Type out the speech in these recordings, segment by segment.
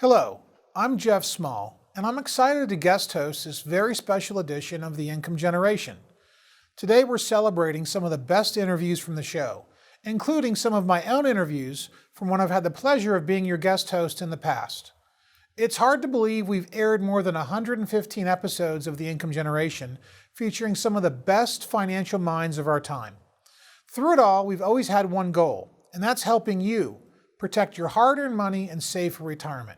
Hello, I'm Jeff Small, and I'm excited to guest host this very special edition of The Income Generation. Today we're celebrating some of the best interviews from the show, including some of my own interviews from when I've had the pleasure of being your guest host in the past. It's hard to believe we've aired more than 115 episodes of The Income Generation, featuring some of the best financial minds of our time. Through it all, we've always had one goal, and that's helping you protect your hard-earned money and save for retirement.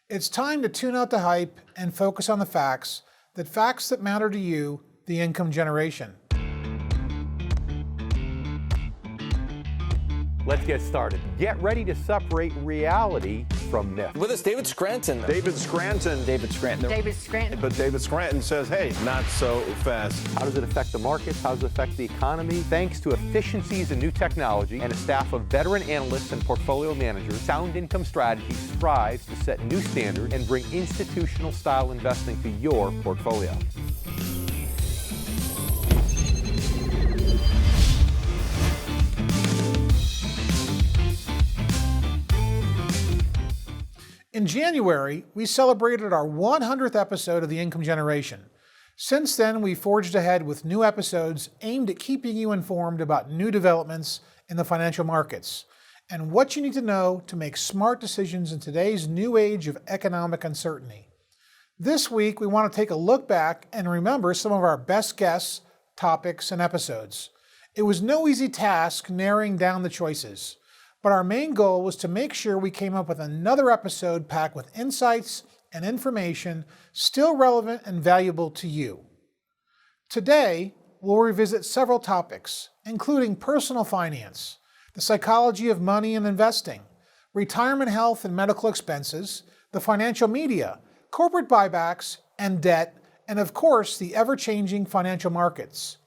It's time to tune out the hype and focus on the facts that matter to you, the income generation. Let's get started. Get ready to separate reality from myth. With us, David Scranton. David Scranton. David Scranton. David Scranton. But David Scranton says, hey, not so fast. How does it affect the markets? How does it affect the economy? Thanks to efficiencies and new technology and a staff of veteran analysts and portfolio managers, Sound Income Strategies strives to set new standards and bring institutional style investing to your portfolio. In January, we celebrated our 100th episode of The Income Generation. Since then, we forged ahead with new episodes aimed at keeping you informed about new developments in the financial markets and what you need to know to make smart decisions in today's new age of economic uncertainty. This week, we want to take a look back and remember some of our best guests, topics, and episodes. It was no easy task narrowing down the choices, but our main goal was to make sure we came up with another episode packed with insights and information still relevant and valuable to you. Today, we'll revisit several topics, including personal finance, the psychology of money and investing, retirement health and medical expenses, the financial media, corporate buybacks and debt, and of course, the ever-changing financial markets.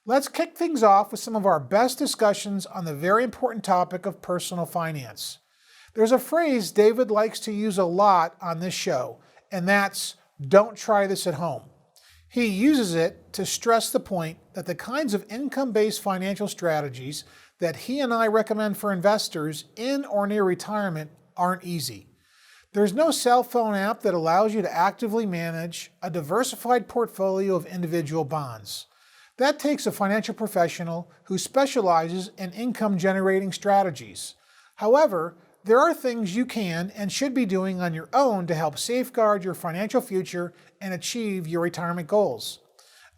Let's kick things off with some of our best discussions on the very important topic of personal finance. There's a phrase David likes to use a lot on this show, and that's, "Don't try this at home." He uses it to stress the point that the kinds of income-based financial strategies that he and I recommend for investors in or near retirement aren't easy. There's no cell phone app that allows you to actively manage a diversified portfolio of individual bonds. That takes a financial professional who specializes in income-generating strategies. However, there are things you can and should be doing on your own to help safeguard your financial future and achieve your retirement goals.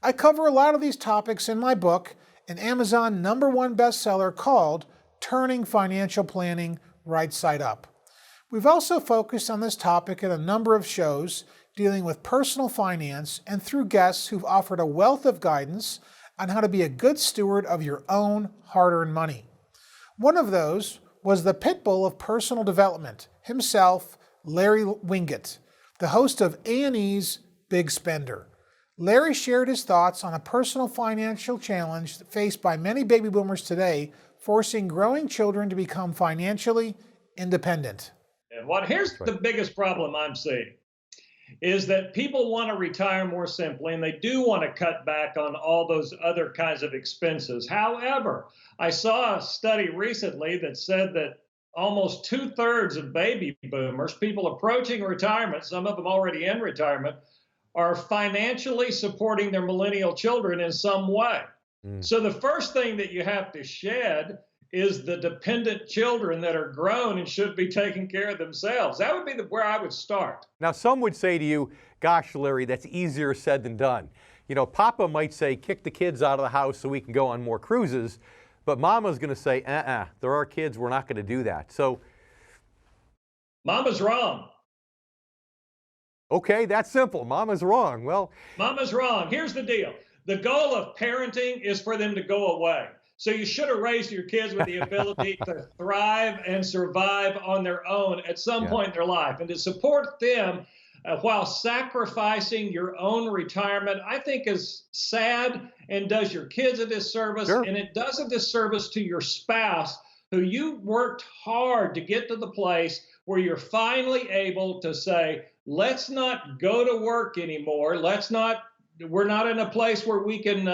I cover a lot of these topics in my book, an Amazon #1 bestseller called Turning Financial Planning Right Side Up. We've also focused on this topic in a number of shows dealing with personal finance and through guests who've offered a wealth of guidance on how to be a good steward of your own hard-earned money. One of those was the pit bull of personal development, himself, Larry Wingate, the host of A&E's Big Spender. Larry shared his thoughts on a personal financial challenge faced by many baby boomers today, forcing growing children to become financially independent. And here's the biggest problem I'm seeing is that people want to retire more simply, and they do want to cut back on all those other kinds of expenses. However, I saw a study recently that said that almost 2/3 of baby boomers, people approaching retirement, some of them already in retirement, are financially supporting their millennial children in some way. So the first thing that you have to shed is the dependent children that are grown and should be taking care of themselves. That would be where I would start. Now, some would say to you, gosh, Larry, that's easier said than done. You know, Papa might say, kick the kids out of the house so we can go on more cruises, but Mama's going to say, there are kids, we're not going to do that. So, Mama's wrong. Okay, that's simple. Mama's wrong. Well, Mama's wrong. Here's the deal. The goal of parenting is for them to go away. So you should have raised your kids with the ability to thrive and survive on their own at some point in their life. And to support them while sacrificing your own retirement, I think is sad and does your kids a disservice. Sure. And it does a disservice to your spouse who you worked hard to get to the place where you're finally able to say, let's not go to work anymore. Let's not we're not in a place where we can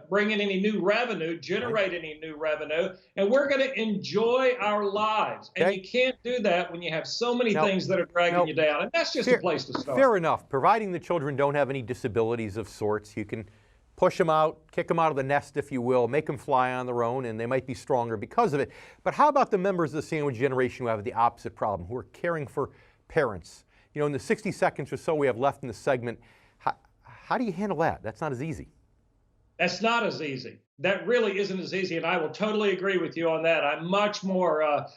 bring in any new revenue, generate any new revenue, and we're going to enjoy our lives. And you can't do that when you have so many things that are dragging you down. And that's just a place to start. Fair enough. Providing the children don't have any disabilities of sorts, you can push them out, kick them out of the nest, if you will, make them fly on their own, and they might be stronger because of it. But how about the members of the sandwich generation who have the opposite problem, who are caring for parents? You know, in the 60 seconds or so we have left in the segment, how do you handle that? That's not as easy. That's not as easy. That really isn't as easy, and I will totally agree with you on that. I'm much more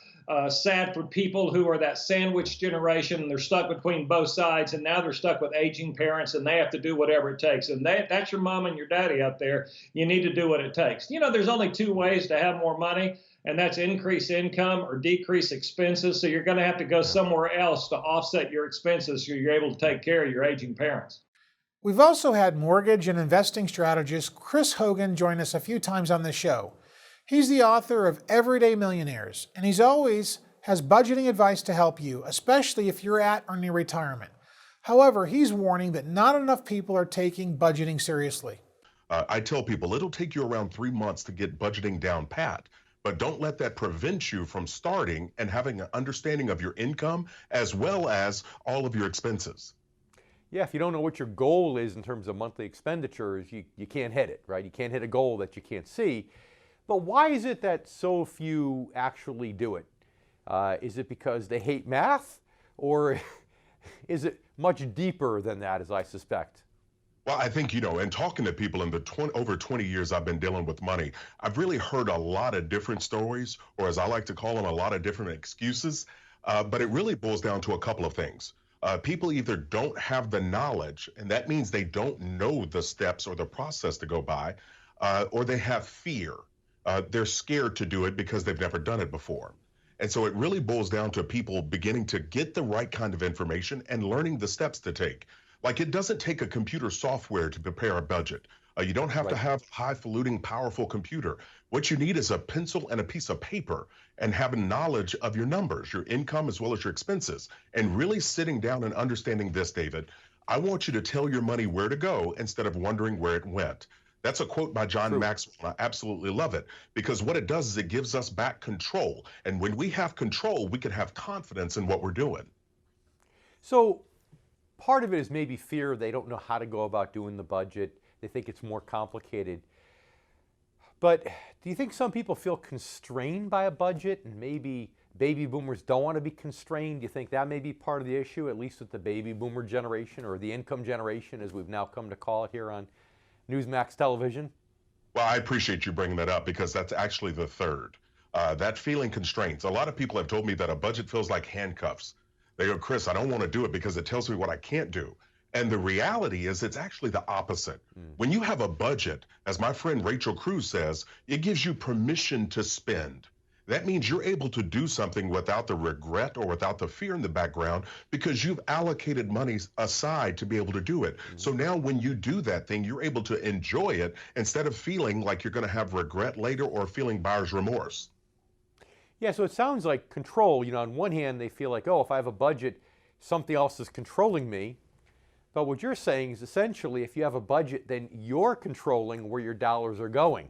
sad for people who are that sandwich generation, and they're stuck between both sides, and now they're stuck with aging parents, and they have to do whatever it takes. And that's your mom and your daddy out there. You need to do what it takes. You know, there's only two ways to have more money, and that's increase income or decrease expenses. So you're going to have to go somewhere else to offset your expenses so you're able to take care of your aging parents. We've also had mortgage and investing strategist Chris Hogan join us a few times on this show. He's the author of Everyday Millionaires, and he's always has budgeting advice to help you, especially if you're at or near retirement. However, he's warning that not enough people are taking budgeting seriously. I tell people it'll take you around 3 months to get budgeting down pat, but don't let that prevent you from starting and having an understanding of your income as well as all of your expenses. Yeah, if you don't know what your goal is in terms of monthly expenditures, you can't hit it, right? You can't hit a goal that you can't see. But why is it that so few actually do it? Is it because they hate math, or is it much deeper than that, as I suspect? Well, I think, in talking to people in the over 20 years I've been dealing with money, I've really heard a lot of different stories, or as I like to call them, a lot of different excuses. But it really boils down to a couple of things. People either don't have the knowledge, and that means they don't know the steps or the process to go by, or they have fear. They're scared to do it because they've never done it before. And so it really boils down to people beginning to get the right kind of information and learning the steps to take. Like, it doesn't take a computer software to prepare a budget. You don't have to have highfalutin, powerful computer. What you need is a pencil and a piece of paper and having knowledge of your numbers, your income as well as your expenses, and really sitting down and understanding this, David. I want you to tell your money where to go instead of wondering where it went. That's a quote by John Maxwell. I absolutely love it, because what it does is it gives us back control. And when we have control, we can have confidence in what we're doing. So part of it is maybe fear. They don't know how to go about doing the budget. They think it's more complicated. But do you think some people feel constrained by a budget, and maybe baby boomers don't want to be constrained? Do you think that may be part of the issue, at least with the baby boomer generation, or the income generation, as we've now come to call it here on Newsmax television? Well, I appreciate you bringing that up, because that's actually the third. That feeling constraints. A lot of people have told me that a budget feels like handcuffs. They go, Chris, I don't want to do it because it tells me what I can't do. And the reality is it's actually the opposite. When you have a budget, as my friend Rachel Cruz says, it gives you permission to spend. That means you're able to do something without the regret or without the fear in the background, because you've allocated money aside to be able to do it. So now when you do that thing, you're able to enjoy it instead of feeling like you're going to have regret later or feeling buyer's remorse. Yeah, so it sounds like control. On one hand, they feel like, oh, if I have a budget, something else is controlling me. But what you're saying is essentially, if you have a budget, then you're controlling where your dollars are going.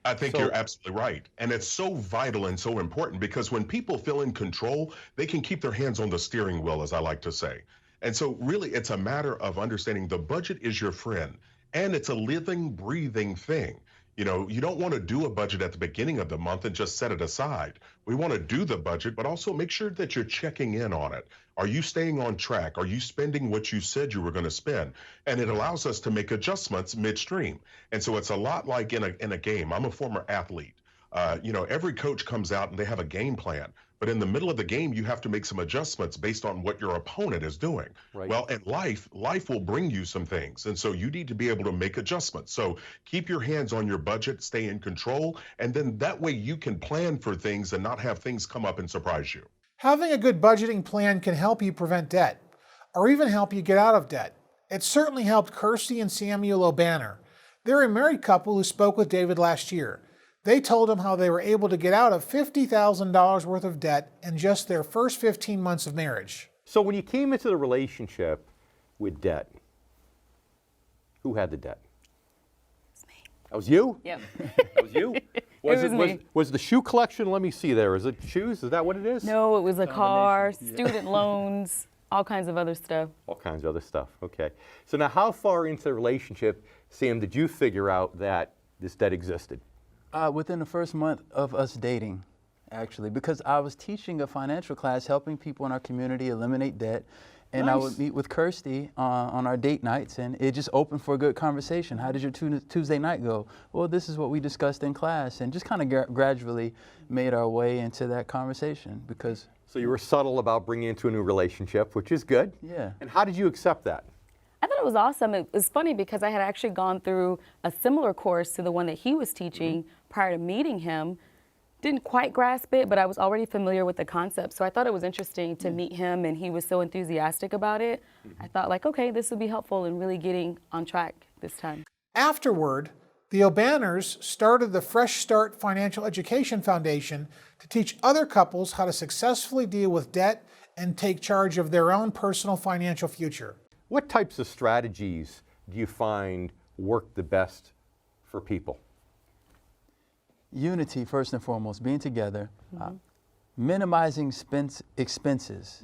I think you're absolutely right. And it's so vital and so important, because when people feel in control, they can keep their hands on the steering wheel, as I like to say. And so really, it's a matter of understanding the budget is your friend, and it's a living, breathing thing. You don't want to do a budget at the beginning of the month and just set it aside. We want to do the budget, but also make sure that you're checking in on it. Are you staying on track? Are you spending what you said you were going to spend? And it allows us to make adjustments midstream. And so it's a lot like in a game. I'm a former athlete. Every coach comes out and they have a game plan. But in the middle of the game, you have to make some adjustments based on what your opponent is doing. Right. Well, in life will bring you some things. And so you need to be able to make adjustments. So keep your hands on your budget, stay in control, and then that way you can plan for things and not have things come up and surprise you. Having a good budgeting plan can help you prevent debt, or even help you get out of debt. It certainly helped Kirstie and CMU Banner. They're a married couple who spoke with David last year. They told him how they were able to get out of $50,000 worth of debt in just their first 15 months of marriage. So when you came into the relationship with debt, Who had the debt? That was you? Yep. That was you? Was me. Was the shoe collection, let me see there, is it shoes? Is that what it is? No, it was a car, student loans, all kinds of other stuff. All kinds of other stuff, okay. So now how far into the relationship, Sam, did you figure out that this debt existed? Within the first month of us dating, actually, because I was teaching a financial class helping people in our community eliminate debt. And I would meet with Kirstie on our date nights, and it just opened for a good conversation. How did your Tuesday night go? Well, this is what we discussed in class, and just kind of gradually made our way into that conversation because. So you were subtle about bringing into a new relationship, which is good. Yeah. And how did you accept that? I thought it was awesome. It was funny because I had actually gone through a similar course to the one that he was teaching prior to meeting him. Didn't quite grasp it, but I was already familiar with the concept. So I thought it was interesting to meet him, and he was so enthusiastic about it. I thought, like, okay, this would be helpful in really getting on track this time. Afterward, the O'Banners started the Fresh Start Financial Education Foundation to teach other couples how to successfully deal with debt and take charge of their own personal financial future. What types of strategies do you find work the best for people? Unity, first and foremost, being together, minimizing expenses.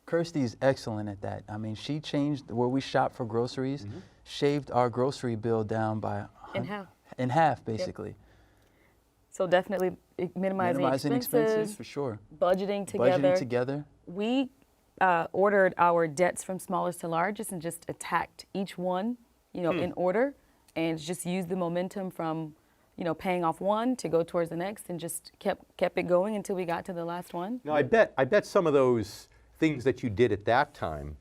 Kirstie's excellent at that. I mean, she changed where we shop for groceries, shaved our grocery bill down by in half, basically. Yep. So definitely minimizing expenses for sure. Budgeting together. Budgeting together. We ordered our debts from smallest to largest and just attacked each one, in order, and just used the momentum from paying off one to go towards the next, and just kept it going until we got to the last one. Now, I bet some of those things that you did at that time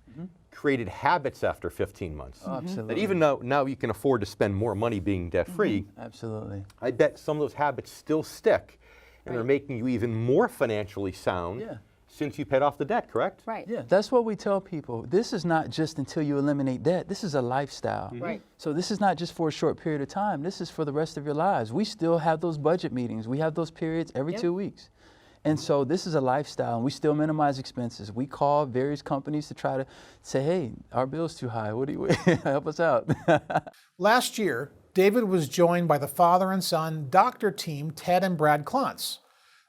created habits after 15 months. Oh, absolutely. That even though now you can afford to spend more money being debt-free, absolutely. I bet some of those habits still stick, and they're making you even more financially sound since you paid off the debt, correct? Right. Yeah, that's what we tell people. This is not just until you eliminate debt. This is a lifestyle. Right. So this is not just for a short period of time. This is for the rest of your lives. We still have those budget meetings. We have those periods every 2 weeks. And so this is a lifestyle, and we still minimize expenses. We call various companies to try to say, hey, our bill's too high. What do you help us out? Last year, David was joined by the father and son doctor team, Ted and Brad Klontz.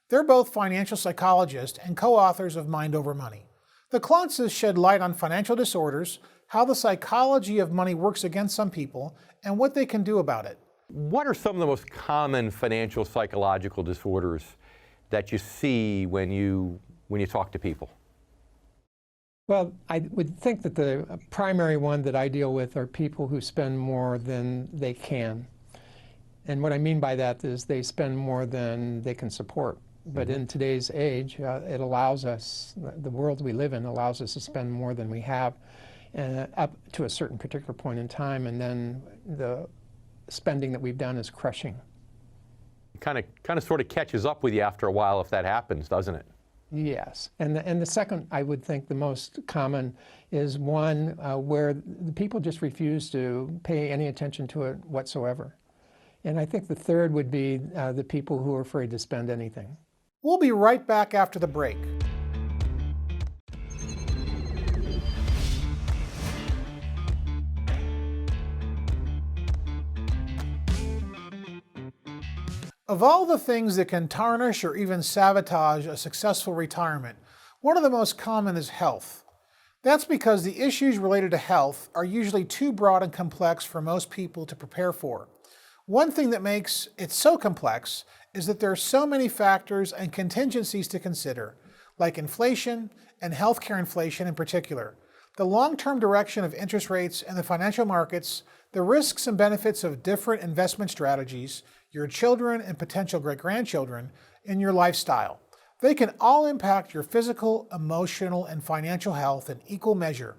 They're both financial psychologists and co-authors of Mind Over Money. The Klontzes shed light on financial disorders, how the psychology of money works against some people, and what they can do about it. What are some of the most common financial psychological disorders that you see when you talk to people? Well, I would think that the primary one that I deal with are people who spend more than they can. And what I mean by that is they spend more than they can support. But in today's age, it allows us, the world we live in allows us to spend more than we have up to a certain particular point in time, and then the spending that we've done is crushing. Kind of sort of catches up with you after a while if that happens, doesn't it? Yes. And the second, I would think the most common is one where the people just refuse to pay any attention to it whatsoever. And I think the third would be the people who are afraid to spend anything. We'll be right back after the break. Of all the things that can tarnish or even sabotage a successful retirement, one of the most common is health. That's because the issues related to health are usually too broad and complex for most people to prepare for. One thing that makes it so complex is that there are so many factors and contingencies to consider, like inflation and healthcare inflation in particular, the long-term direction of interest rates and the financial markets, the risks and benefits of different investment strategies, your children and potential great-grandchildren, and your lifestyle. They can all impact your physical, emotional, and financial health in equal measure,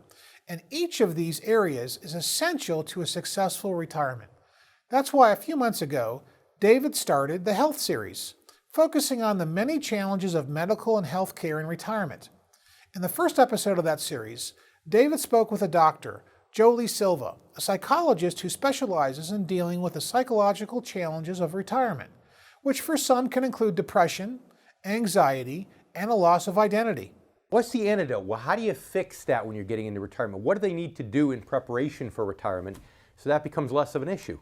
and each of these areas is essential to a successful retirement. That's why a few months ago, David started the Health Series, focusing on the many challenges of medical and health care in retirement. In the first episode of that series, David spoke with a doctor, Jolie Silva, a psychologist who specializes in dealing with the psychological challenges of retirement, which for some can include depression, anxiety, and a loss of identity. What's the antidote? Well, how do you fix that when you're getting into retirement? What do they need to do in preparation for retirement So that becomes less of an issue.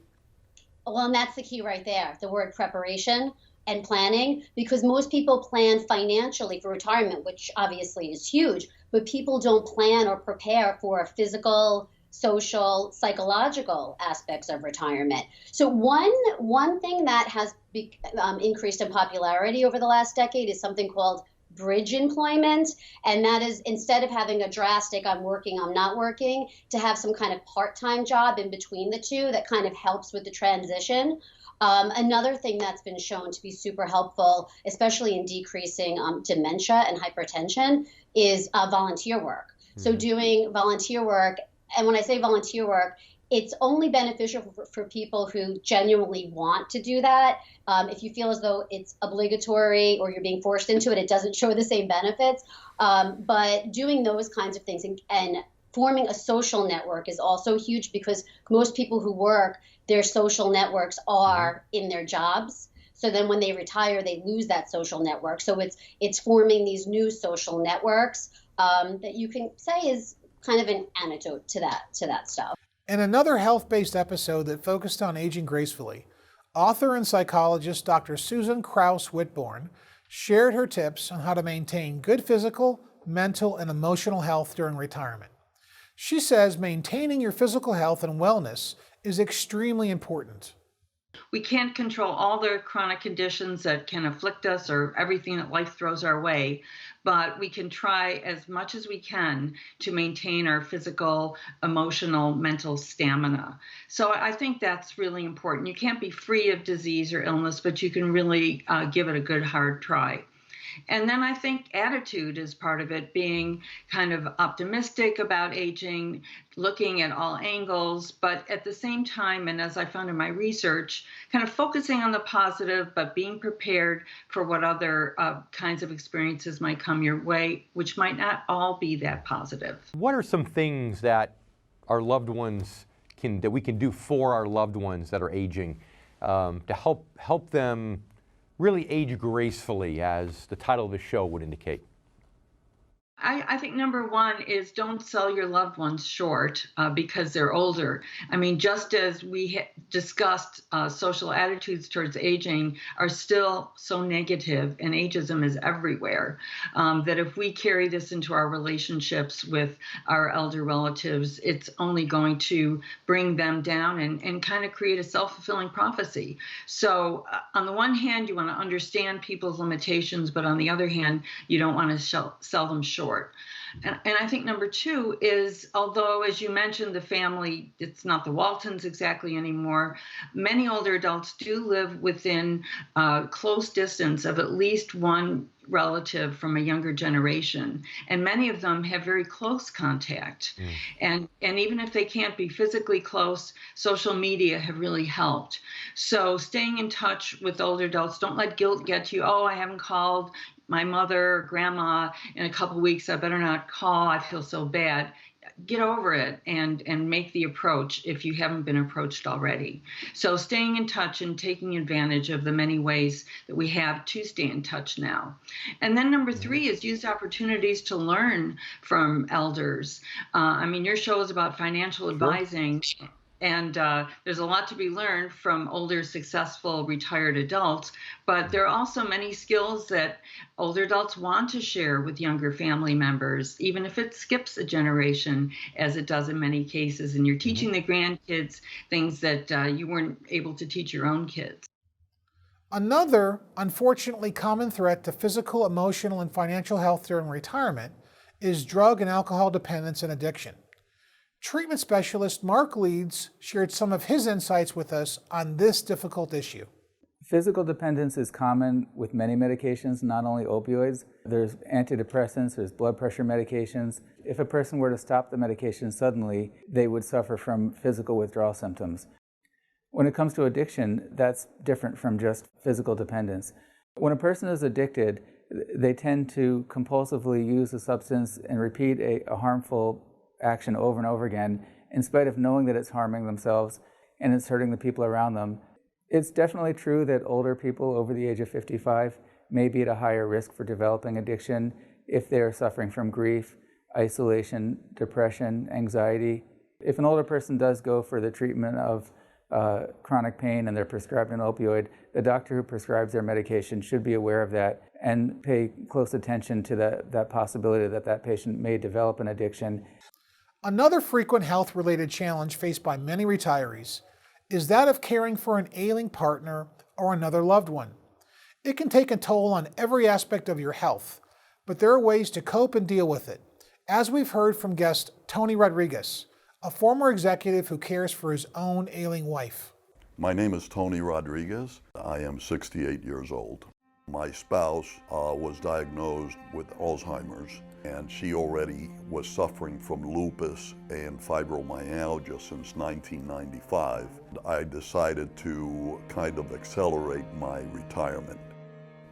Well, and that's the key right there, the word preparation and planning, because most people plan financially for retirement, which obviously is huge, but people don't plan or prepare for physical, social, psychological aspects of retirement. So one thing that has increased in popularity over the last decade is something called bridge employment. And that is, instead of having a drastic I'm working, I'm not working, to have some kind of part-time job in between the two that kind of helps with the transition. Another thing that's been shown to be super helpful, especially in decreasing dementia and hypertension, is volunteer work. Mm-hmm. So doing volunteer work, and when I say volunteer work, it's only beneficial for people who genuinely want to do that. If you feel as though it's obligatory or you're being forced into it, it doesn't show the same benefits. But doing those kinds of things and forming a social network is also huge, because most people who work, their social networks are in their jobs. So then when they retire, they lose that social network. So it's forming these new social networks that you can say is kind of an antidote to that stuff. In another health-based episode that focused on aging gracefully, author and psychologist Dr. Susan Krauss Whitborn shared her tips on how to maintain good physical, mental, and emotional health during retirement. She says maintaining your physical health and wellness is extremely important. We can't control all the chronic conditions that can afflict us or everything that life throws our way, but we can try as much as we can to maintain our physical, emotional, mental stamina. So I think that's really important. You can't be free of disease or illness, but you can really give it a good hard try. And then I think attitude is part of it, being kind of optimistic about aging, looking at all angles, but at the same time, and as I found in my research, kind of focusing on the positive, but being prepared for what other kinds of experiences might come your way, which might not all be that positive. What are some things that our loved ones that we can do for our loved ones that are aging to help them really age gracefully, as the title of the show would indicate? I think number one is don't sell your loved ones short because they're older. I mean, just as we discussed, social attitudes towards aging are still so negative, and ageism is everywhere, that if we carry this into our relationships with our elder relatives, it's only going to bring them down and kind of create a self-fulfilling prophecy. So on the one hand, you want to understand people's limitations, but on the other hand, you don't want to sell them short. And I think number two is, although, as you mentioned, the family, it's not the Waltons exactly anymore, many older adults do live within close distance of at least one relative from a younger generation, and many of them have very close contact. And even if they can't be physically close, social media have really helped. So staying in touch with older adults, don't let guilt get you. Oh, I haven't called my mother or grandma in a couple weeks, I better not call, I feel so bad. Get over it and make the approach if you haven't been approached already. So staying in touch and taking advantage of the many ways that we have to stay in touch now. And then number three is use opportunities to learn from elders. I mean, your show is about financial advising. And there's a lot to be learned from older, successful, retired adults, but there are also many skills that older adults want to share with younger family members, even if it skips a generation, as it does in many cases, and you're teaching the grandkids things that you weren't able to teach your own kids. Another, unfortunately, common threat to physical, emotional, and financial health during retirement is drug and alcohol dependence and addiction. Treatment specialist Mark Leeds shared some of his insights with us on this difficult issue. Physical dependence is common with many medications, not only opioids. There's antidepressants, there's blood pressure medications. If a person were to stop the medication suddenly, they would suffer from physical withdrawal symptoms. When it comes to addiction, that's different from just physical dependence. When a person is addicted, they tend to compulsively use a substance and repeat a harmful action over and over again, in spite of knowing that it's harming themselves and it's hurting the people around them. It's definitely true that older people over the age of 55 may be at a higher risk for developing addiction if they're suffering from grief, isolation, depression, anxiety, If an older person does go for the treatment of chronic pain and they're prescribed an opioid, the doctor who prescribes their medication should be aware of that and pay close attention to that possibility that that patient may develop an addiction. Another frequent health-related challenge faced by many retirees is that of caring for an ailing partner or another loved one. It can take a toll on every aspect of your health, but there are ways to cope and deal with it, as we've heard from guest Tony Rodriguez, a former executive who cares for his own ailing wife. My name is Tony Rodriguez. I am 68 years old. My spouse was diagnosed with Alzheimer's, and she already was suffering from lupus and fibromyalgia since 1995. I decided to kind of accelerate my retirement.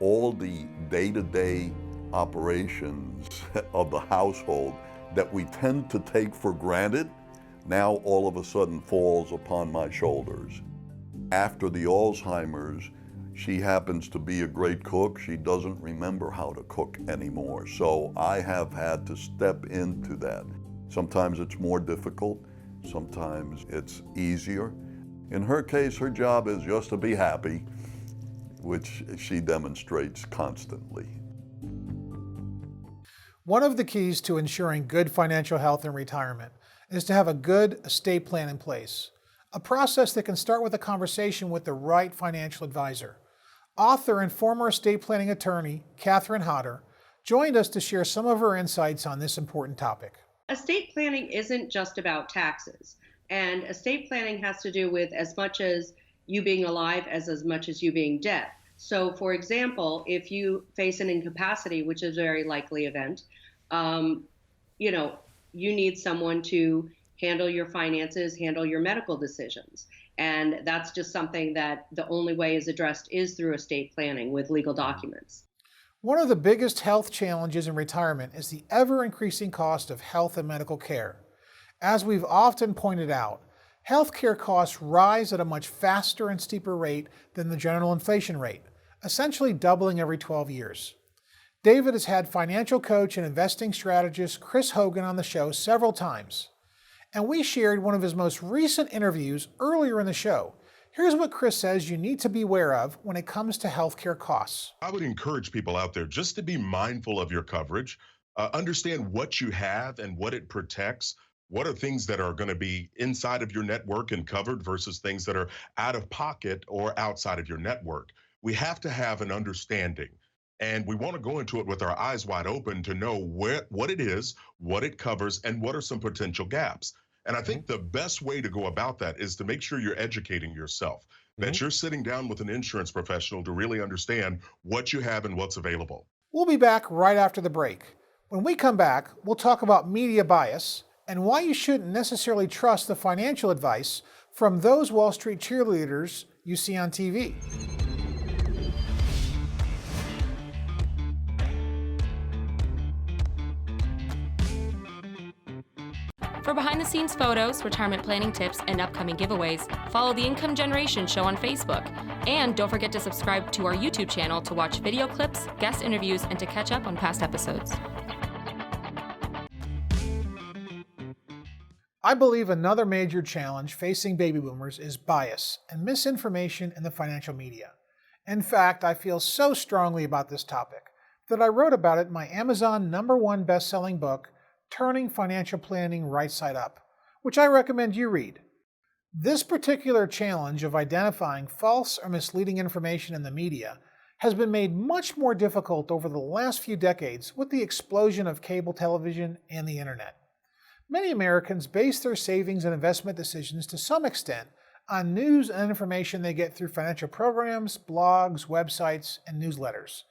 All the day-to-day operations of the household that we tend to take for granted now all of a sudden falls upon my shoulders. After the Alzheimer's, she happens to be a great cook. She doesn't remember how to cook anymore. So I have had to step into that. Sometimes it's more difficult, sometimes it's easier. In her case, her job is just to be happy, which she demonstrates constantly. One of the keys to ensuring good financial health in retirement is to have a good estate plan in place, a process that can start with a conversation with the right financial advisor. Author and former estate planning attorney, Catherine Hodder, joined us to share some of her insights on this important topic. Estate planning isn't just about taxes, and estate planning has to do with as much as you being alive as much as you being dead. So, for example, if you face an incapacity, which is a very likely event, you need someone to handle your finances, handle your medical decisions. And that's just something that the only way is addressed is through estate planning with legal documents. One of the biggest health challenges in retirement is the ever-increasing cost of health and medical care. As we've often pointed out, healthcare costs rise at a much faster and steeper rate than the general inflation rate, essentially doubling every 12 years. David has had financial coach and investing strategist Chris Hogan on the show several times, and we shared one of his most recent interviews earlier in the show. Here's what Chris says you need to be aware of when it comes to healthcare costs. I would encourage people out there just to be mindful of your coverage, understand what you have and what it protects. What are things that are going to be inside of your network and covered versus things that are out of pocket or outside of your network? We have to have an understanding, and we want to go into it with our eyes wide open to know what it is, what it covers, and what are some potential gaps. And I think the best way to go about that is to make sure you're educating yourself, that you're sitting down with an insurance professional to really understand what you have and what's available. We'll be back right after the break. When we come back, we'll talk about media bias and why you shouldn't necessarily trust the financial advice from those Wall Street cheerleaders you see on TV. For behind-the-scenes photos, retirement planning tips, and upcoming giveaways, follow the Income Generation Show on Facebook. And don't forget to subscribe to our YouTube channel to watch video clips, guest interviews, and to catch up on past episodes. I believe another major challenge facing baby boomers is bias and misinformation in the financial media. In fact, I feel so strongly about this topic that I wrote about it in my Amazon #1 best-selling book, Turning Financial Planning Right Side Up, which I recommend you read. This particular challenge of identifying false or misleading information in the media has been made much more difficult over the last few decades with the explosion of cable television and the internet. Many Americans base their savings and investment decisions to some extent on news and information they get through financial programs, blogs, websites, and newsletters.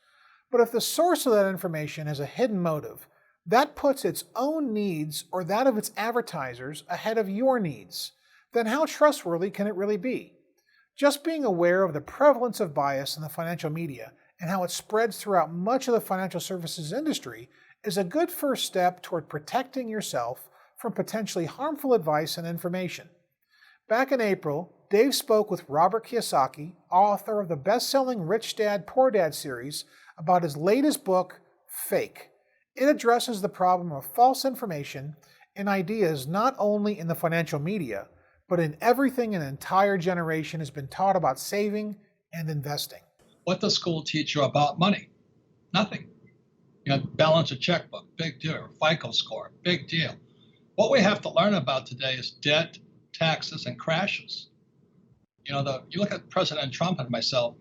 But if the source of that information has a hidden motive, that puts its own needs or that of its advertisers ahead of your needs, then how trustworthy can it really be? Just being aware of the prevalence of bias in the financial media and how it spreads throughout much of the financial services industry is a good first step toward protecting yourself from potentially harmful advice and information. Back in April, Dave spoke with Robert Kiyosaki, author of the best-selling Rich Dad, Poor Dad series, about his latest book, Fake. It addresses the problem of false information and ideas not only in the financial media, but in everything an entire generation has been taught about saving and investing. What does school teach you about money? Nothing. Balance a checkbook, big deal. FICO score, big deal. What we have to learn about today is debt, taxes, and crashes. You look at President Trump and myself,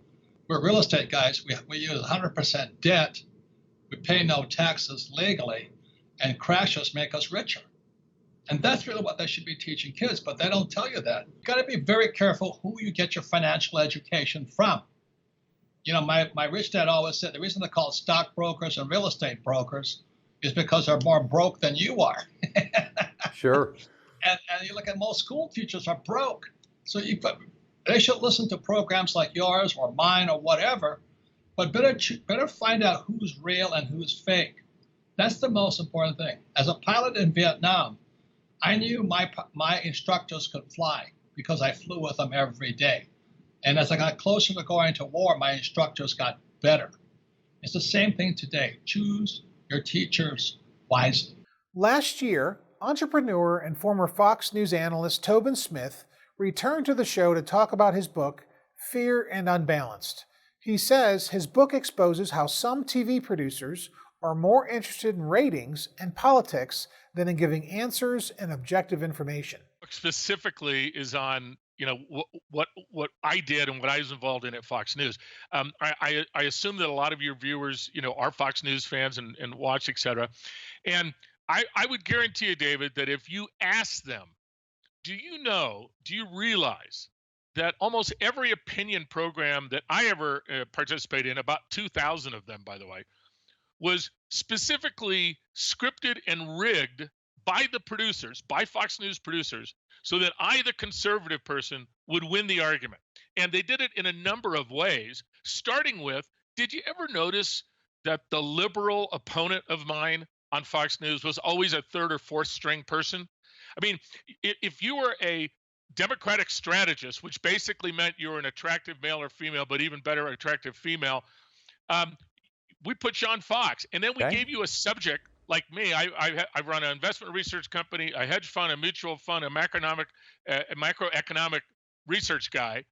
we're real estate guys. We use 100% debt. We pay no taxes legally, and crashes make us richer. And that's really what they should be teaching kids, but they don't tell you that. You've got to be very careful who you get your financial education from. My rich dad always said the reason they're called stockbrokers and real estate brokers is because they're more broke than you are. Sure. And you look at most school teachers are broke. So they should listen to programs like yours or mine or whatever, but better find out who's real and who's fake. That's the most important thing. As a pilot in Vietnam, I knew my instructors could fly because I flew with them every day. And as I got closer to going to war, my instructors got better. It's the same thing today. Choose your teachers wisely. Last year, entrepreneur and former Fox News analyst Tobin Smith returned to the show to talk about his book, Fear and Unbalanced. He says his book exposes how some TV producers are more interested in ratings and politics than in giving answers and objective information. Specifically is on what I did and what I was involved in at Fox News. I assume that a lot of your viewers are Fox News fans and watch, etc. And I would guarantee you, David, that if you ask them, do you realize that almost every opinion program that I ever participated in, about 2,000 of them, by the way, was specifically scripted and rigged by the producers, by Fox News producers, so that I, the conservative person, would win the argument. And they did it in a number of ways, starting with, did you ever notice that the liberal opponent of mine on Fox News was always a third or fourth string person? I mean, if you were a Democratic strategist, which basically meant you were an attractive male or female, but even better, attractive female, we put you on Fox. And then we gave you a subject like me. I run an investment research company, a hedge fund, a mutual fund, a macroeconomic research guy.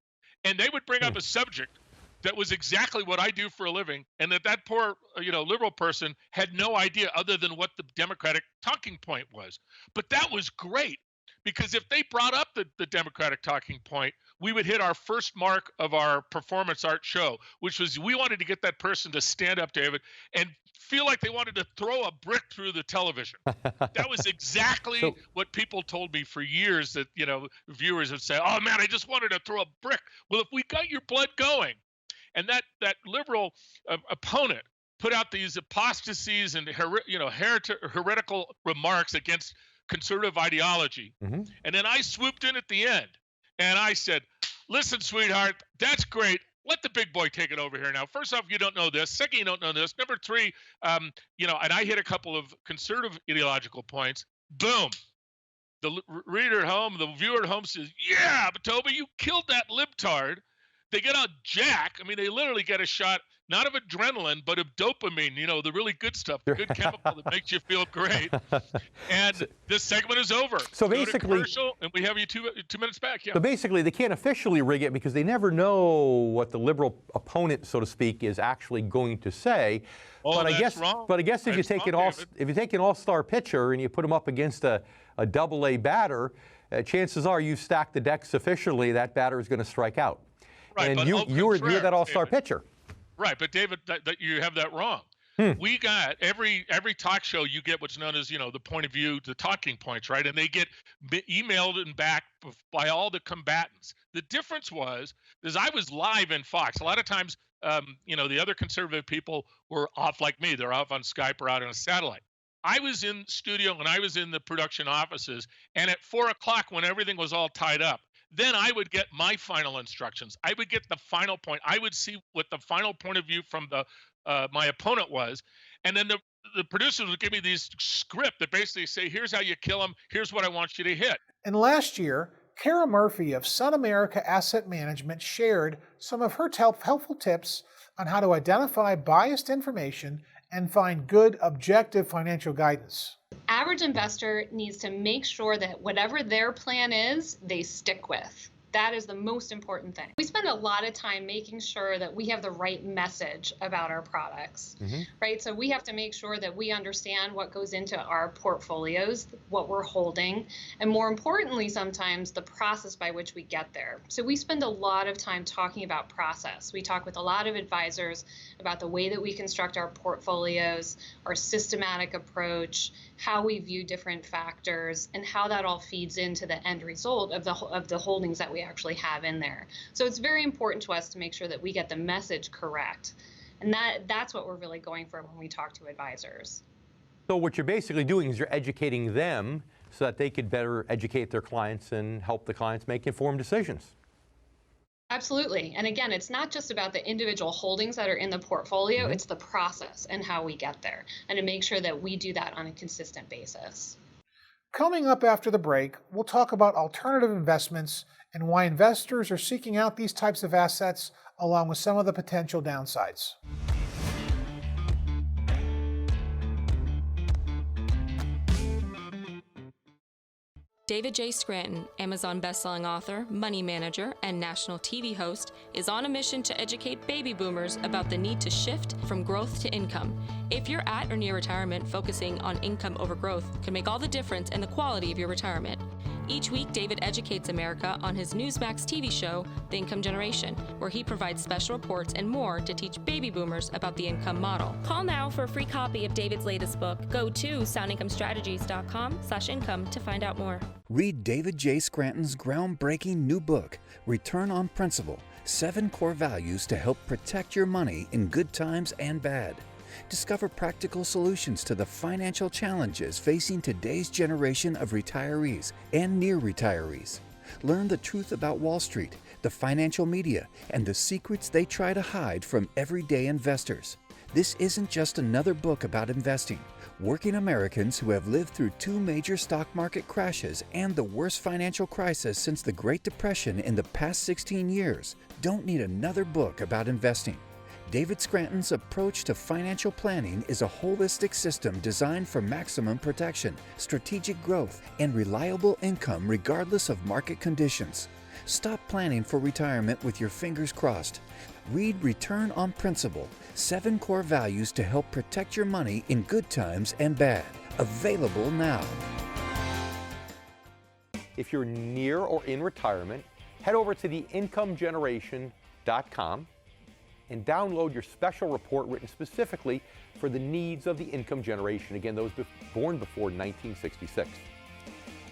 And they would bring up a subject that was exactly what I do for a living, and that poor liberal person had no idea other than what the Democratic talking point was. But that was great, because if they brought up the Democratic talking point, we would hit our first mark of our performance art show, which was we wanted to get that person to stand up, David, and feel like they wanted to throw a brick through the television. That was exactly what people told me for years, that viewers would say, oh man, I just wanted to throw a brick. Well, if we got your blood going, and that liberal opponent put out these apostasies and heretical remarks against conservative ideology. Mm-hmm. And then I swooped in at the end and I said, listen, sweetheart, that's great. Let the big boy take it over here now. First off, you don't know this. Second, you don't know this. Number three, and I hit a couple of conservative ideological points. Boom. The reader at home, the viewer at home says, yeah, but Toby, you killed that libtard. They get on Jack. I mean, they literally get a shot, not of adrenaline, but of dopamine, the really good stuff, the good chemical that makes you feel great. And this segment is over. So Go to basically, commercial, and we have you two minutes back. Yeah. So basically, they can't officially rig it because they never know what the liberal opponent, so to speak, is actually going to say. Oh, but that's wrong. But I guess if you take an all-star pitcher and you put him up against a double-A batter, chances are you stack the deck sufficiently, that batter is going to strike out. Right, and you're that all-star pitcher. Right, but David, that you have that wrong. We got every talk show, you get what's known as the point of view, the talking points, right? And they get emailed and back by all the combatants. The difference was I was live in Fox. A lot of times, the other conservative people were off like me. They're off on Skype or out on a satellite. I was in studio and I was in the production offices, and at 4:00 when everything was all tied up, then I would get my final instructions. I would get the final point. I would see what the final point of view from my opponent was. And then the producers would give me these script that basically say, here's how you kill them. Here's what I want you to hit. And last year, Kara Murphy of Sun America Asset Management shared some of her helpful tips on how to identify biased information and find good, objective financial guidance. Average investor needs to make sure that whatever their plan is, they stick with. That is the most important thing. We spend a lot of time making sure that we have the right message about our products, right? So we have to make sure that we understand what goes into our portfolios, what we're holding, and more importantly, sometimes the process by which we get there. So we spend a lot of time talking about process. We talk with a lot of advisors about the way that we construct our portfolios, our systematic approach, how we view different factors, and how that all feeds into the end result of the holdings that we actually have in there. So it's very important to us to make sure that we get the message correct. And that's what we're really going for when we talk to advisors. So what you're basically doing is you're educating them so that they could better educate their clients and help the clients make informed decisions. Absolutely. And again, it's not just about the individual holdings that are in the portfolio, it's the process and how we get there, and to make sure that we do that on a consistent basis. Coming up after the break, we'll talk about alternative investments and why investors are seeking out these types of assets, along with some of the potential downsides. David J. Scranton, Amazon bestselling author, money manager, and national TV host, is on a mission to educate baby boomers about the need to shift from growth to income. If you're at or near retirement, focusing on income over growth can make all the difference in the quality of your retirement. Each week, David educates America on his Newsmax TV show, The Income Generation, where he provides special reports and more to teach baby boomers about the income model. Call now for a free copy of David's latest book. Go to soundincomestrategies.com/income to find out more. Read David J. Scranton's groundbreaking new book, Return on Principle: 7 Core Values to Help Protect Your Money in Good Times and Bad. Discover practical solutions to the financial challenges facing today's generation of retirees and near retirees. Learn the truth about Wall Street, the financial media, and the secrets they try to hide from everyday investors. This isn't just another book about investing. Working Americans who have lived through 2 major stock market crashes and the worst financial crisis since the Great Depression in the past 16 years don't need another book about investing. David Scranton's approach to financial planning is a holistic system designed for maximum protection, strategic growth, and reliable income regardless of market conditions. Stop planning for retirement with your fingers crossed. Read Return on Principle: 7 Core Values to Help Protect Your Money in Good Times and Bad. Available now. If you're near or in retirement, head over to theincomegeneration.com and download your special report written specifically for the needs of the income generation, again, those born before 1966.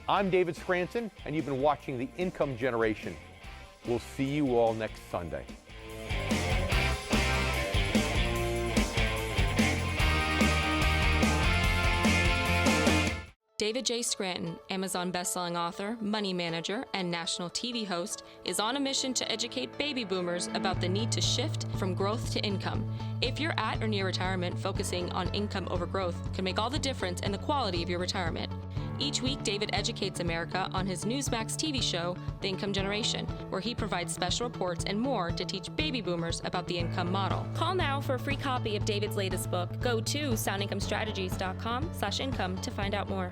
I'm David Scranton, and you've been watching The Income Generation. We'll see you all next Sunday. David J. Scranton, Amazon bestselling author, money manager, and national TV host, is on a mission to educate baby boomers about the need to shift from growth to income. If you're at or near retirement, focusing on income over growth can make all the difference in the quality of your retirement. Each week, David educates America on his Newsmax TV show, The Income Generation, where he provides special reports and more to teach baby boomers about the income model. Call now for a free copy of David's latest book. Go to soundincomestrategies.com/income to find out more.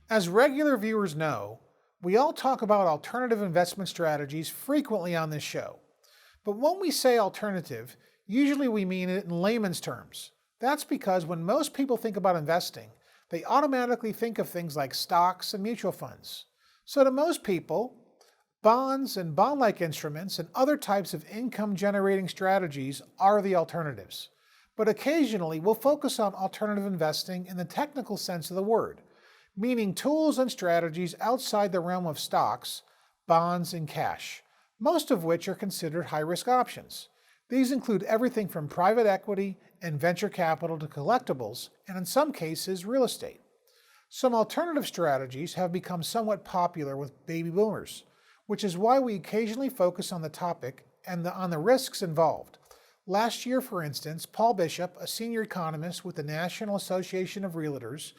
As regular viewers know, we all talk about alternative investment strategies frequently on this show. But when we say alternative, usually we mean it in layman's terms. That's because when most people think about investing, they automatically think of things like stocks and mutual funds. So to most people, bonds and bond-like instruments and other types of income-generating strategies are the alternatives. But occasionally we'll focus on alternative investing in the technical sense of the word, meaning tools and strategies outside the realm of stocks, bonds, and cash, most of which are considered high-risk options. These include everything from private equity and venture capital to collectibles, and in some cases, real estate. Some alternative strategies have become somewhat popular with baby boomers, which is why we occasionally focus on the topic and on the risks involved. Last year, for instance, Paul Bishop, a senior economist with the National Association of Realtors,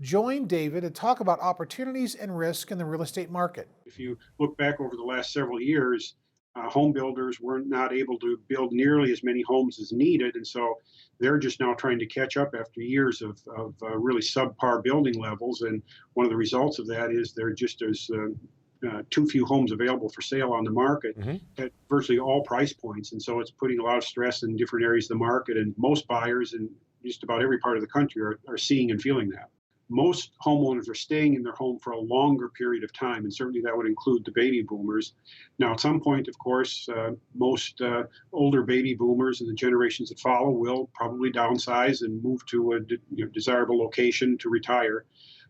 joined David to talk about opportunities and risk in the real estate market. If you look back over the last several years, home builders were not able to build nearly as many homes as needed, and so they're just now trying to catch up after years of really subpar building levels. And one of the results of that is there just is too few homes available for sale on the market at virtually all price points, and so it's putting a lot of stress in different areas of the market. And most buyers in just about every part of the country are seeing and feeling that. Most homeowners are staying in their home for a longer period of time, and certainly that would include the baby boomers. Now, at some point, of course, most older baby boomers and the generations that follow will probably downsize and move to a desirable location to retire.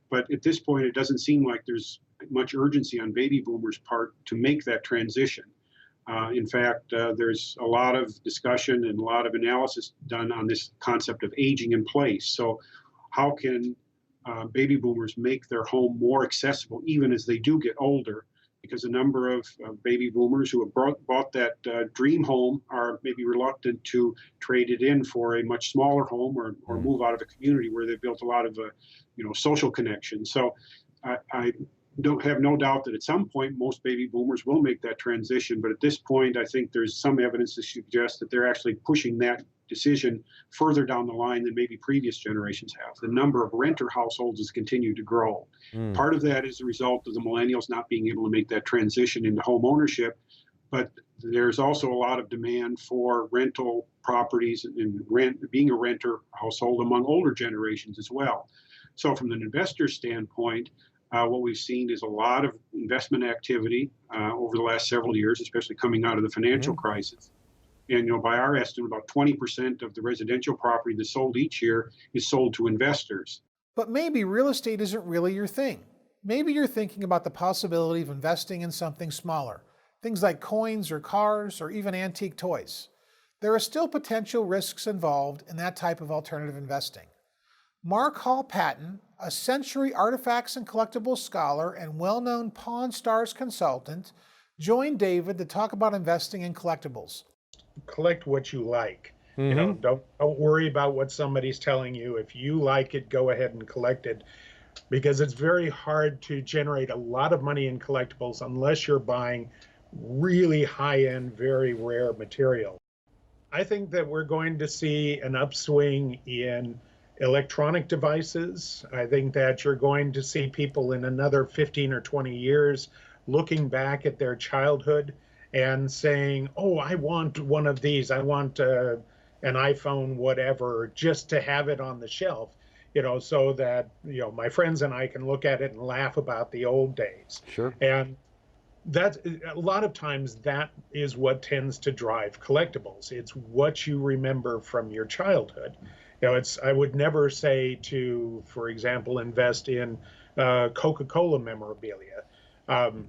But at this point, it doesn't seem like there's much urgency on baby boomers' part to make that transition. In fact, there's a lot of discussion and a lot of analysis done on this concept of aging in place. So how can baby boomers make their home more accessible even as they do get older? Because a number of baby boomers who have bought that dream home are maybe reluctant to trade it in for a much smaller home or move out of a community where they've built a lot of social connections. So I don't have no doubt that at some point most baby boomers will make that transition. But at this point, I think there's some evidence to suggest that they're actually pushing that decision further down the line than maybe previous generations have. The number of renter households has continued to grow. Part of that is a result of the millennials not being able to make that transition into home ownership, but there's also a lot of demand for rental properties and being a renter household among older generations as well. So from an investor standpoint, what we've seen is a lot of investment activity over the last several years, especially coming out of the financial crisis. And by our estimate, about 20% of the residential property that's sold each year is sold to investors. But maybe real estate isn't really your thing. Maybe you're thinking about the possibility of investing in something smaller, things like coins or cars or even antique toys. There are still potential risks involved in that type of alternative investing. Mark Hall Patton, a Century Artifacts and Collectibles scholar and well-known Pawn Stars consultant, joined David to talk about investing in collectibles. Collect what you like. Don't worry about what somebody's telling you. If you like it, go ahead and collect it, because it's very hard to generate a lot of money in collectibles unless you're buying really high-end, very rare material. I think that we're going to see an upswing in electronic devices. I think that you're going to see people in another 15 or 20 years looking back at their childhood and saying, oh, I want one of these. I want an iPhone, whatever, just to have it on the shelf, so that, my friends and I can look at it and laugh about the old days. Sure. And that's a lot of times that is what tends to drive collectibles. It's what you remember from your childhood. I would never say to, for example, invest in Coca-Cola memorabilia.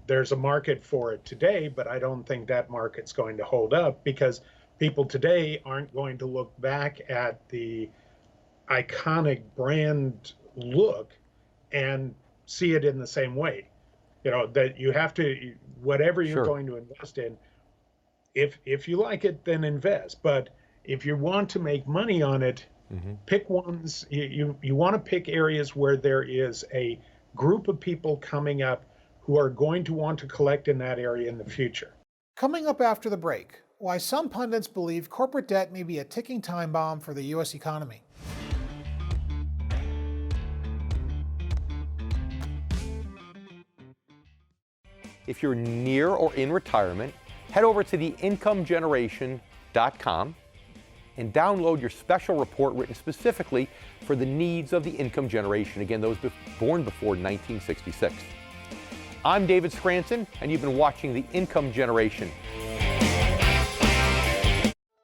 There's a market for it today, but I don't think that market's going to hold up, because people today aren't going to look back at the iconic brand look and see it in the same way. That you have to, whatever you're going to invest in, if you like it, then invest. But if you want to make money on it, pick ones, you want to pick areas where there is a group of people coming up who are going to want to collect in that area in the future. Coming up after the break, why some pundits believe corporate debt may be a ticking time bomb for the U.S. economy. If you're near or in retirement, head over to theincomegeneration.com and download your special report written specifically for the needs of the income generation. Again, those born before 1966. I'm David Scranton, and you've been watching The Income Generation.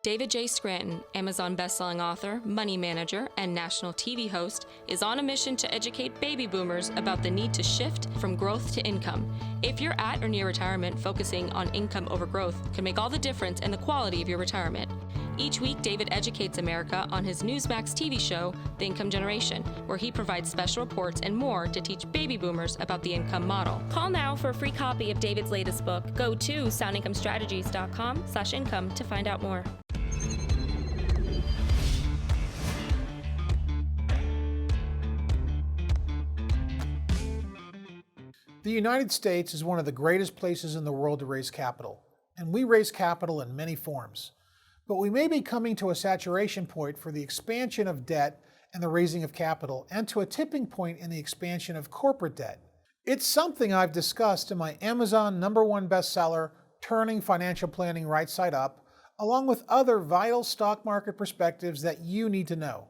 David J. Scranton, Amazon bestselling author, money manager, and national TV host, is on a mission to educate baby boomers about the need to shift from growth to income. If you're at or near retirement, focusing on income over growth can make all the difference in the quality of your retirement. Each week, David educates America on his Newsmax TV show, The Income Generation, where he provides special reports and more to teach baby boomers about the income model. Call now for a free copy of David's latest book. Go to soundincomestrategies.com/income to find out more. The United States is one of the greatest places in the world to raise capital. and we raise capital in many forms. But we may be coming to a saturation point for the expansion of debt and the raising of capital, and to a tipping point in the expansion of corporate debt. It's something I've discussed in my Amazon #1 bestseller, Turning Financial Planning Right Side Up, along with other vital stock market perspectives that you need to know.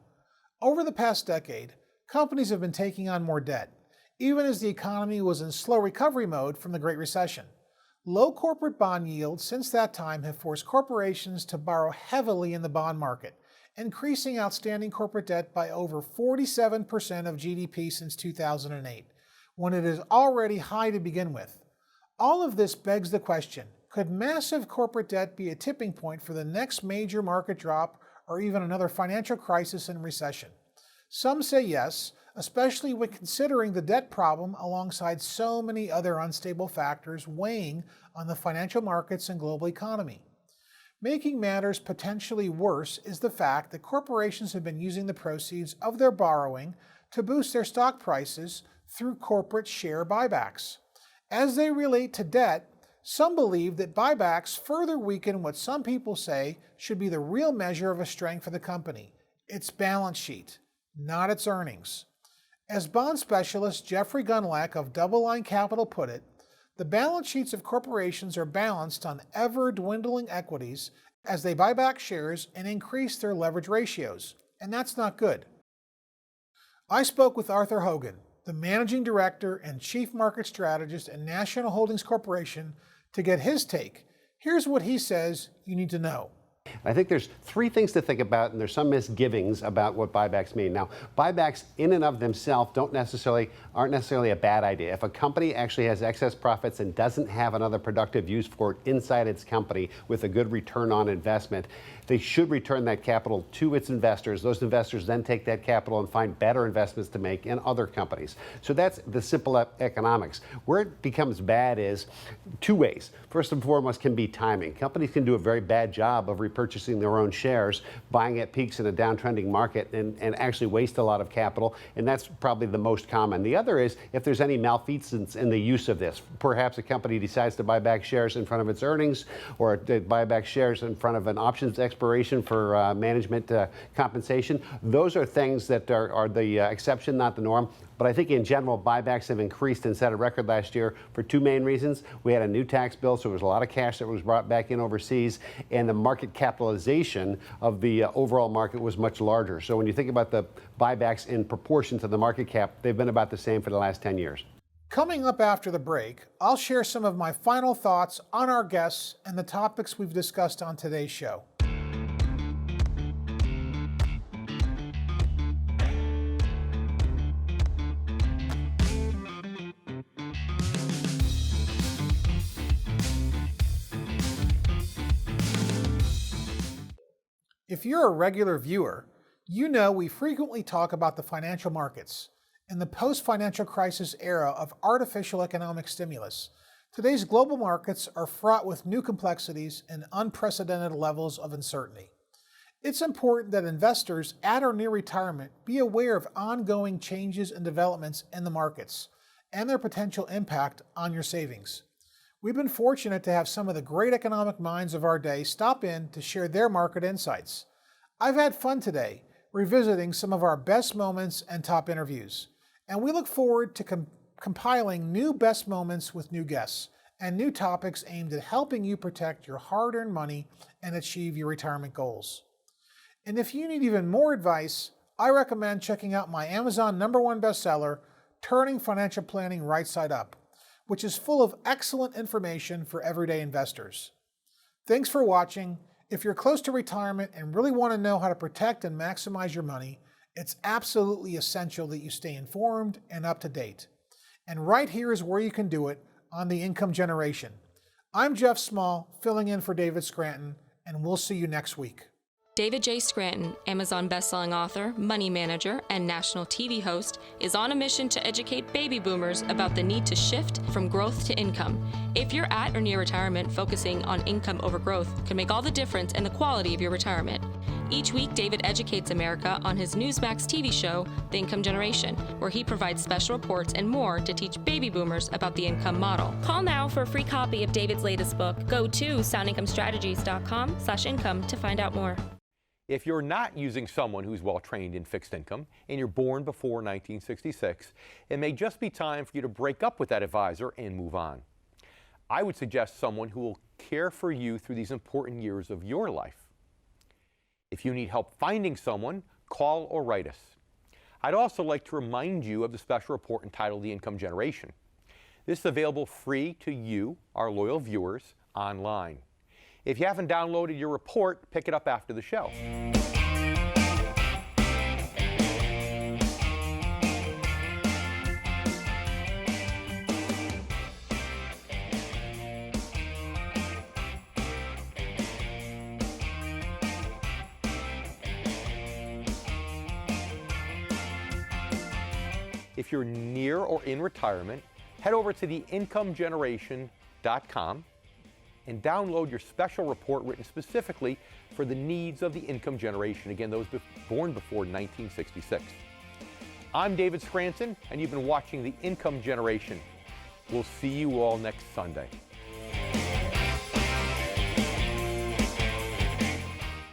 Over the past decade, companies have been taking on more debt, even as the economy was in slow recovery mode from the Great Recession. Low corporate bond yields since that time have forced corporations to borrow heavily in the bond market, increasing outstanding corporate debt by over 47% of GDP since 2008, when it is already high to begin with. All of this begs the question, could massive corporate debt be a tipping point for the next major market drop or even another financial crisis and recession? Some say yes, especially when considering the debt problem alongside so many other unstable factors weighing on the financial markets and global economy. Making matters potentially worse is the fact that corporations have been using the proceeds of their borrowing to boost their stock prices through corporate share buybacks. As they relate to debt, some believe that buybacks further weaken what some people say should be the real measure of a strength for the company, its balance sheet, not its earnings. As bond specialist Jeffrey Gunlack of Double Line Capital put it, the balance sheets of corporations are balanced on ever-dwindling equities as they buy back shares and increase their leverage ratios, and that's not good. I spoke with Arthur Hogan, the Managing Director and Chief Market Strategist at National Holdings Corporation, to get his take. Here's what he says you need to know. I think there's three things to think about, and there's some misgivings about what buybacks mean. Now, buybacks in and of themselves aren't necessarily a bad idea. If a company actually has excess profits and doesn't have another productive use for it inside its company with a good return on investment, they should return that capital to its investors. Those investors then take that capital and find better investments to make in other companies. So that's the simple economics. Where it becomes bad is two ways. First and foremost can be timing. Companies can do a very bad job of repurchasing their own shares, buying at peaks in a downtrending market, and actually waste a lot of capital, and that's probably the most common. The other is if there's any malfeasance in the use of this. Perhaps a company decides to buy back shares in front of its earnings, or to buy back shares in front of an options expiration for management compensation. Those are things that are the exception, not the norm. But I think in general, buybacks have increased and set a record last year for two main reasons. We had a new tax bill, so there was a lot of cash that was brought back in overseas, and the market capitalization of the overall market was much larger. So when you think about the buybacks in proportion to the market cap, they've been about the same for the last 10 years. Coming up after the break, I'll share some of my final thoughts on our guests and the topics we've discussed on today's show. If you're a regular viewer, you know we frequently talk about the financial markets. In the post-financial crisis era of artificial economic stimulus, today's global markets are fraught with new complexities and unprecedented levels of uncertainty. It's important that investors at or near retirement be aware of ongoing changes and developments in the markets and their potential impact on your savings. We've been fortunate to have some of the great economic minds of our day stop in to share their market insights. I've had fun today revisiting some of our best moments and top interviews, and we look forward to compiling new best moments with new guests and new topics aimed at helping you protect your hard-earned money and achieve your retirement goals. And if you need even more advice, I recommend checking out my Amazon #1 bestseller, Turning Financial Planning Right Side Up, which is full of excellent information for everyday investors. Thanks for watching. If you're close to retirement and really want to know how to protect and maximize your money, it's absolutely essential that you stay informed and up to date. And right here is where you can do it on The Income Generation. I'm Jeff Small, filling in for David Scranton, and we'll see you next week. David J. Scranton, Amazon bestselling author, money manager, and national TV host, is on a mission to educate baby boomers about the need to shift from growth to income. If you're at or near retirement, focusing on income over growth can make all the difference in the quality of your retirement. Each week, David educates America on his Newsmax TV show, The Income Generation, where he provides special reports and more to teach baby boomers about the income model. Call now for a free copy of David's latest book. Go to soundincomestrategies.com/income to find out more. If you're not using someone who's well trained in fixed income and you're born before 1966, it may just be time for you to break up with that advisor and move on. I would suggest someone who will care for you through these important years of your life. If you need help finding someone, call or write us. I'd also like to remind you of the special report entitled The Income Generation. This is available free to you, our loyal viewers, online. If you haven't downloaded your report, pick it up after the show. If you're near or in retirement, head over to theincomegeneration.com and download your special report written specifically for the needs of the income generation, again, those born before 1966. I'm David Scranton, and you've been watching The Income Generation. We'll see you all next Sunday.